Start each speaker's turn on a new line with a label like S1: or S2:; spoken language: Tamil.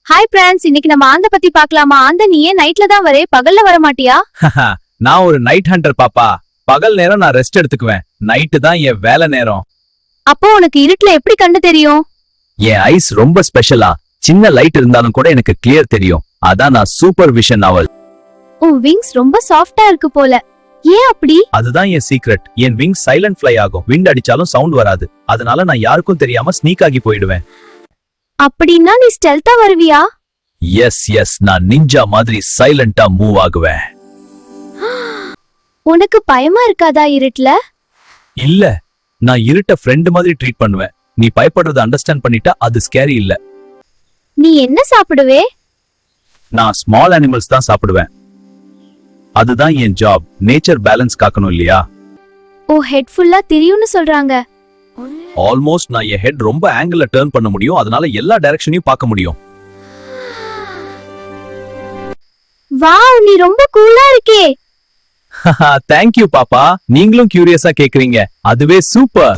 S1: ஹாய் பிரான்ஸ், இன்னைக்கு நம்ம ஆந்த பத்தி பார்க்கலாமா? ஆந்த நீ ஏன் நைட்ல தான் வரே, பகல்ல வர மாட்டியா?
S2: நான் ஒரு நைட் ஹண்டர் பாப்பா. பகல் நேரம் நான் ரெஸ்ட் எடுத்துக்குவேன். நைட்டு தான் என் வேலை நேரம்.
S1: அப்போ உனக்கு இருட்டுல எப்படி கண்ணு தெரியும்?
S2: என் ஐஸ் ரொம்ப ஸ்பெஷலா. சின்ன லைட் இருந்தாலும் கூட எனக்கு கிளியர் தெரியும். அதான் நான் சூப்பர் விஷன் அவள்.
S1: உன் விங்ஸ் ரொம்ப சாஃப்டா இருக்கு போல. ஏன் அப்படி?
S2: அதுதான் என் சீக்ரெட். என் விங்ஸ் சைலண்ட் ஃப்ளை ஆகும். விண்ட் அடிச்சாலும் சவுண்ட் வராது. அதனால நான் யாருக்கும் தெரியாம ஸ்னீக் ஆகி போயிடுவேன்.
S1: அப்படின்னா நீ ஸ்டெல்தா வருவியா?
S2: எஸ், நான் நிஞ்சா மாதிரி சைலண்டா மூவ் ஆகுவேன்.
S1: உனக்கு பயமா இருக்காதா இருட்டுல?
S2: இல்ல, நான் இருட்ட ஃப்ரெண்ட் மாதிரி ட்ரீட் பண்ணுவேன். நீ பயப்படுறத அண்டர்ஸ்டாண்ட் பண்ணிட்டா அது ஸ்கேரி இல்ல.
S1: நீ என்ன சாப்பிடுவே?
S2: நான் ஸ்மால் அனிமல்ஸ் தான் சாப்பிடுவேன். அதுதான் என் ஜாப். நேச்சர் பேலன்ஸ் காக்கணும் இல்லையா?
S1: ஓ, ஹெட் ஃபுல்லா திரியும்னு சொல்றாங்க.
S2: ஆல்மோஸ்ட் நான் என் ஹெட் ரொம்ப ஆங்கிள் டர்ன் பண்ண முடியும். அதனால எல்லா டைரக்ஷனையும் பார்க்க முடியும்.
S1: வாவ், நீ ரொம்ப கூலா இருக்கே.
S2: தேங்க்யூ பாப்பா. நீங்களும் கியூரியஸா கேக்குறீங்க. அதுவே சூப்பர்.